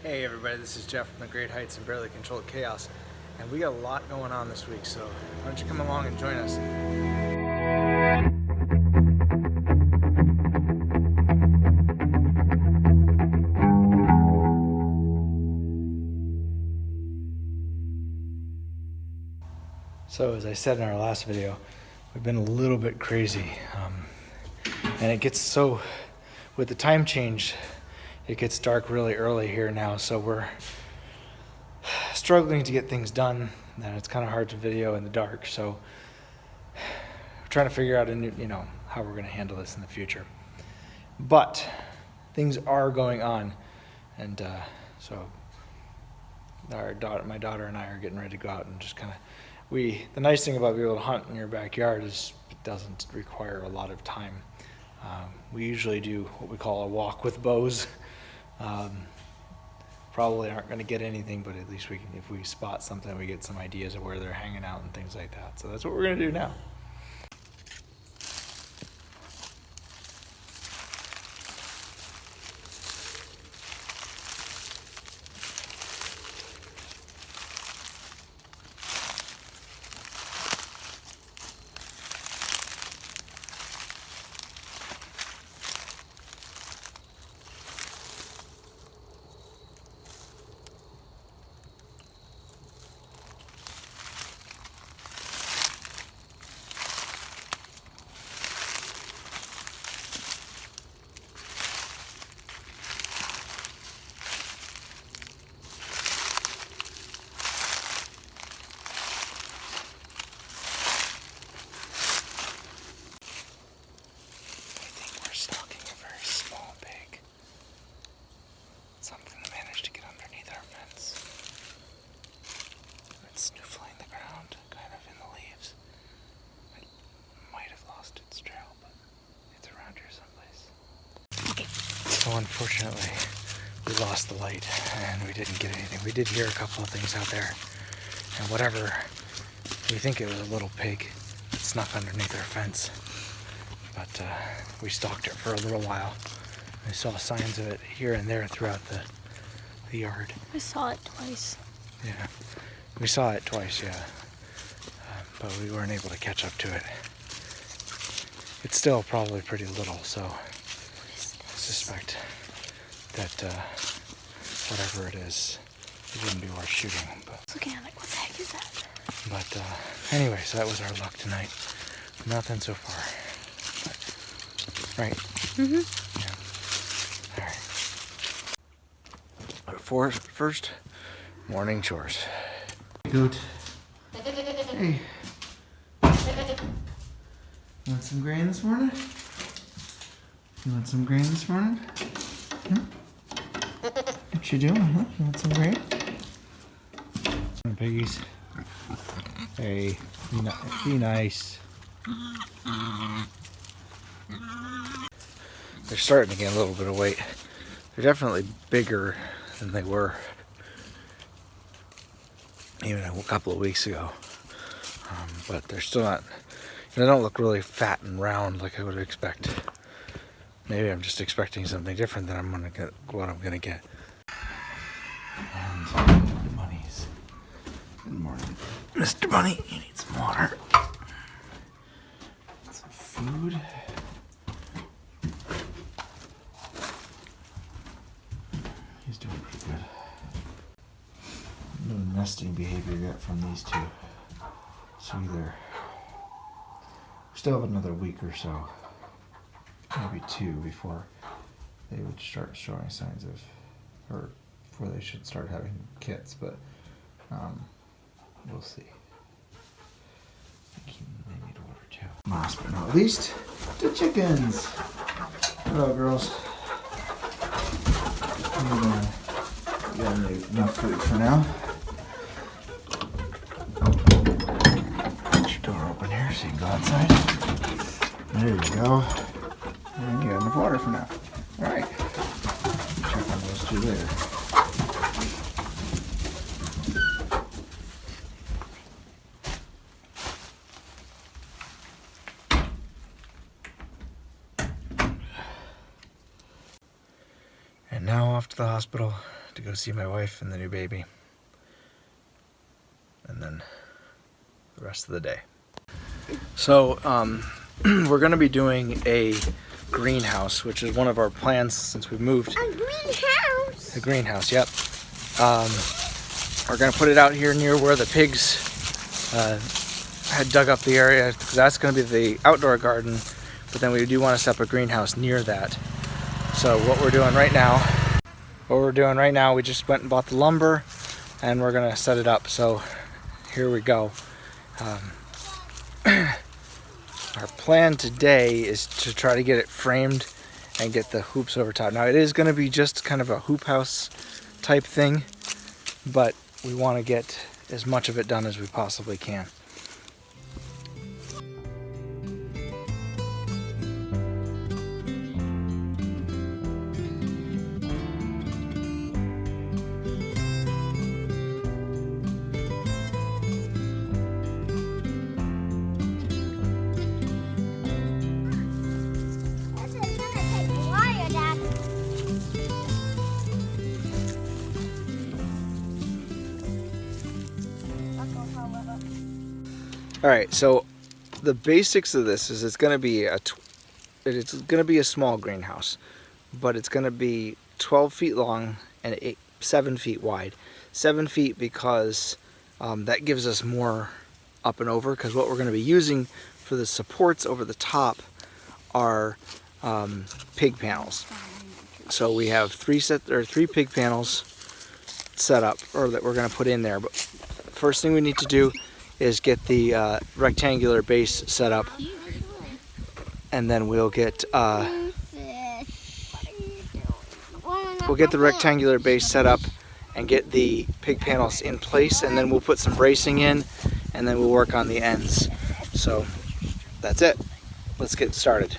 Hey everybody, this is Jeff from the Great Heights and Barely Controlled Chaos, and we got a lot going on this week, so why don't you come along and join us. So as I said in our last video, we've been a little bit crazy, and it gets so, with the time change, it gets dark really early here now, so we're struggling to get things done, and it's kind of hard to video in the dark, so we're trying to figure out how we're going to handle this in the future. But things are going on, and so my daughter and I are getting ready to go out and just kind of, the nice thing about being able to hunt in your backyard is it doesn't require a lot of time. We usually do what we call a walk with bows. Probably aren't going to get anything, but at least we can, if we spot something, we get some ideas of where they're hanging out and things like that. So that's what we're going to do now. Sniffling the ground, kind of in the leaves. It might have lost its trail, but it's around here someplace. Okay. So unfortunately, we lost the light and we didn't get anything. We did hear a couple of things out there, and whatever, we think it was a little pig that snuck underneath our fence. But we stalked it for a little while. We saw signs of it here and there throughout the yard. I saw it twice. Yeah. We saw it twice, yeah, but we weren't able to catch up to it. It's still probably pretty little, so I suspect that whatever it is, it wouldn't be worth shooting. But looking at it, what the heck is that? But anyway, so that was our luck tonight. Nothing so far. But, right? Mm-hmm. Yeah. All right. First, morning chores. Goat. Hey. You want some grain this morning? You want some grain this morning? What you doing, huh? You want some grain? Piggies. Hey, be nice. They're starting to gain a little bit of weight. They're definitely bigger than they were even a couple of weeks ago, but they're still not, they don't look really fat and round like I would expect. Maybe I'm just expecting something different than what I'm gonna get. And the bunnies. Good morning, Mr. Bunny. You need some water, some food. He's doing pretty good. No nesting behavior yet from these two. So either we still have another week or so, maybe two, before they would start showing signs of, or before they should start having kits, but we'll see. I think they need water too. Last but not least, the chickens. Hello, girls. We got enough food for now. Open here so you can go outside. There you go. And you got enough water for now. Alright. Check on those two later. And now off to the hospital to to go see my wife and the new baby. And then the rest of the day. So we're going to be doing a greenhouse, which is one of our plans since we moved. A greenhouse? A greenhouse, yep. We're going to put it out here near where the pigs had dug up the area, because that's going to be the outdoor garden, but then we do want to set up a greenhouse near that. So what we're doing right now, we just went and bought the lumber and we're going to set it up. So here we go. Our plan today is to try to get it framed and get the hoops over top. Now it is going to be just kind of a hoop house type thing, but we want to get as much of it done as we possibly can. All right, so the basics of this is it's going to be a small greenhouse, but it's going to be 12 feet long and 7 feet wide. 7 feet because that gives us more up and over, because what we're going to be using for the supports over the top are pig panels. So we have three pig panels set up, or that we're going to put in there. But first thing we need to do is get the rectangular base set up, and then we'll get the rectangular base set up and get the pig panels in place, and then we'll put some bracing in, and then we'll work on the ends. So that's it. Let's get started.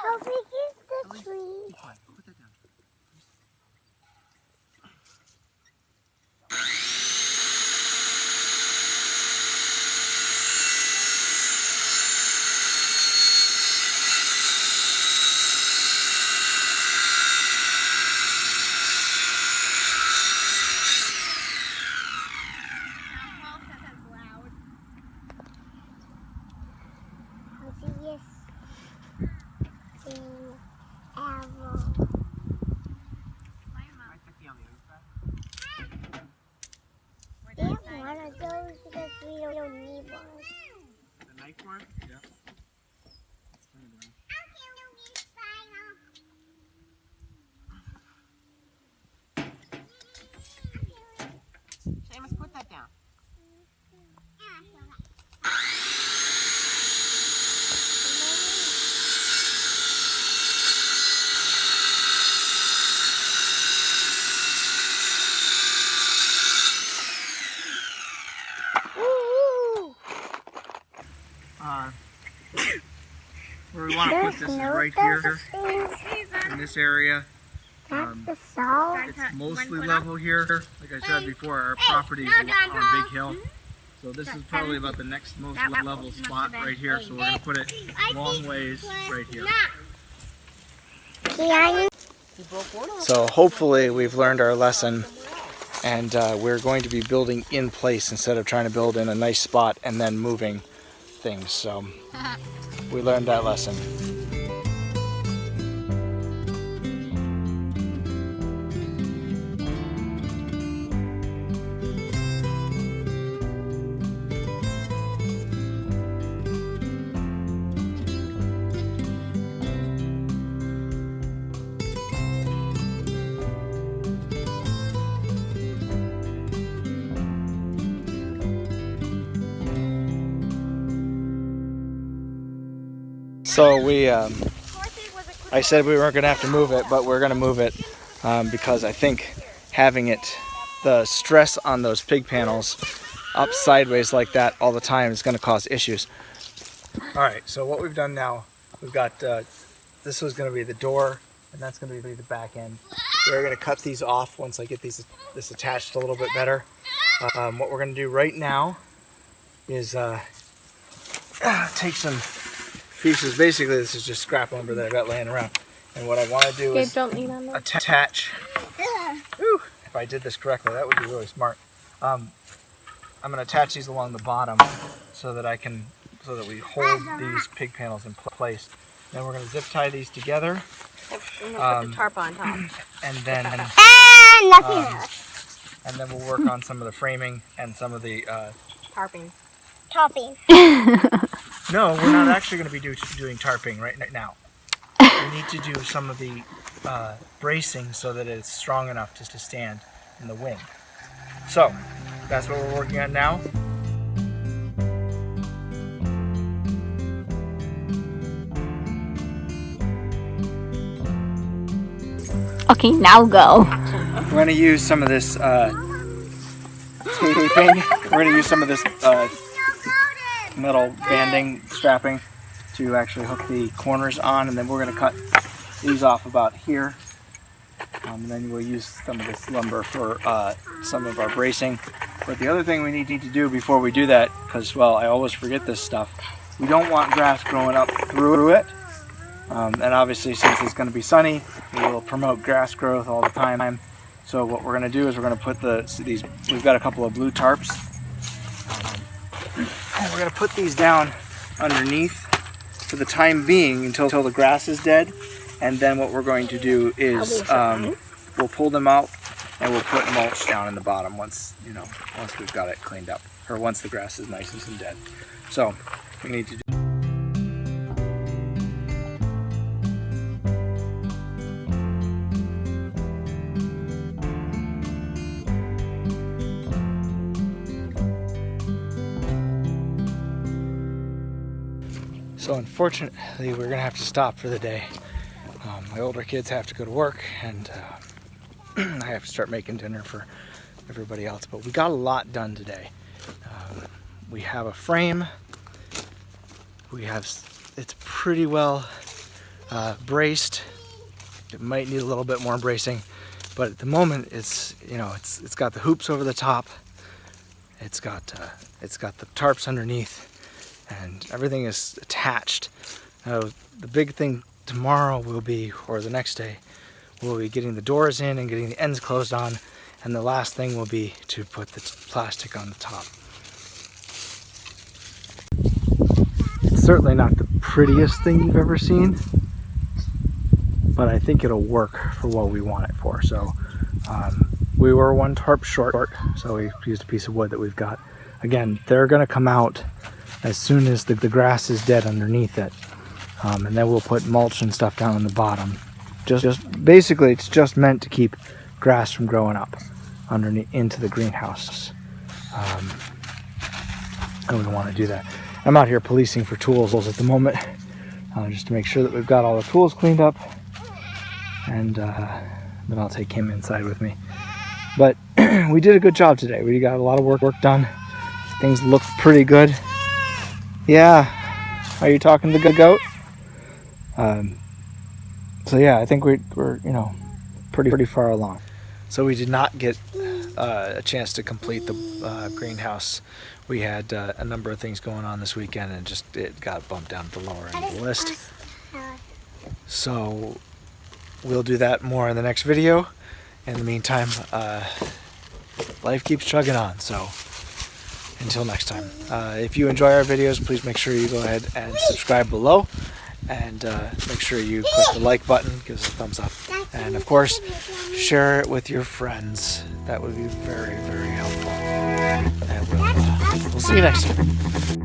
How big is the tree? One of those because we don't need one. The knife one? Yeah. Seamus, put that down. Where we want to put this is right here in this area. That's the salt. It's mostly level here. Like I said before, our property is on a big hill. So this is probably about the next most level spot right here. So we're going to put it long ways right here. So hopefully we've learned our lesson, and we're going to be building in place instead of trying to build in a nice spot and then moving things. So we learned that lesson. So I said we weren't going to have to move it, but we're going to move it because I think having the stress on those pig panels up sideways like that all the time is going to cause issues. All right, so what we've done now, we've got, this was going to be the door, and that's going to be the back end. We're going to cut these off once I get this attached a little bit better. What we're going to do right now is take some pieces. Basically, this is just scrap lumber that I got laying around. And what I want to do is attach. Ooh, if I did this correctly, that would be really smart. I'm going to attach these along the bottom so that we hold these pig panels in place. Then we're going to zip tie these together. And we'll put the tarp on top. And then nothing else. and then we'll work on some of the framing and some of the Tarping. Topping. No, we're not actually going to be doing tarping right now. We need to do some of the bracing so that it's strong enough to stand in the wind. So that's what we're working on now. Okay, now go. We're going to use some of this taping. We're going to use some of this metal banding strapping to actually hook the corners on, and then we're going to cut these off about here. And then we'll use some of this lumber for some of our bracing. But the other thing we need to do before we do that, because, well, I always forget this stuff, we don't want grass growing up through it. And obviously, since it's going to be sunny, we will promote grass growth all the time. So what we're going to do is we're going to put these, we've got a couple of blue tarps, and we're going to put these down underneath for the time being until the grass is dead. And then what we're going to do is we'll pull them out and we'll put mulch down in the bottom once we've got it cleaned up, or once the grass is nice and dead. So we need to do. So unfortunately, we're gonna have to stop for the day. My older kids have to go to work, and I have to start making dinner for everybody else. But we got a lot done today. We have a frame. It's pretty well braced. It might need a little bit more bracing, but at the moment, it's got the hoops over the top. It's got the tarps underneath. And everything is attached. Now, the big thing tomorrow will be, or the next day, we'll be getting the doors in and getting the ends closed on. And the last thing will be to put the plastic on the top. It's certainly not the prettiest thing you've ever seen, but I think it'll work for what we want it for. So we were one tarp short, so we used a piece of wood that we've got. Again, they're gonna come out as soon as the grass is dead underneath it, and then we'll put mulch and stuff down on the bottom. Just basically, it's just meant to keep grass from growing up underneath into the greenhouse, and we want to do that. I'm out here policing for tools at the moment, just to make sure that we've got all the tools cleaned up, and then I'll take him inside with me. But we did a good job today. We got a lot of work done. Things look pretty good. Yeah, are you talking to the goat? So yeah, I think we're pretty far along. So we did not get a chance to complete the greenhouse. We had a number of things going on this weekend, and it got bumped down to the lower end of the list. So we'll do that more in the next video. In the meantime, life keeps chugging on. So until next time, if you enjoy our videos, please make sure you go ahead and subscribe below, and make sure you click the like button, give us a thumbs up, and of course share it with your friends. That would be very, very helpful, and we'll see you next time.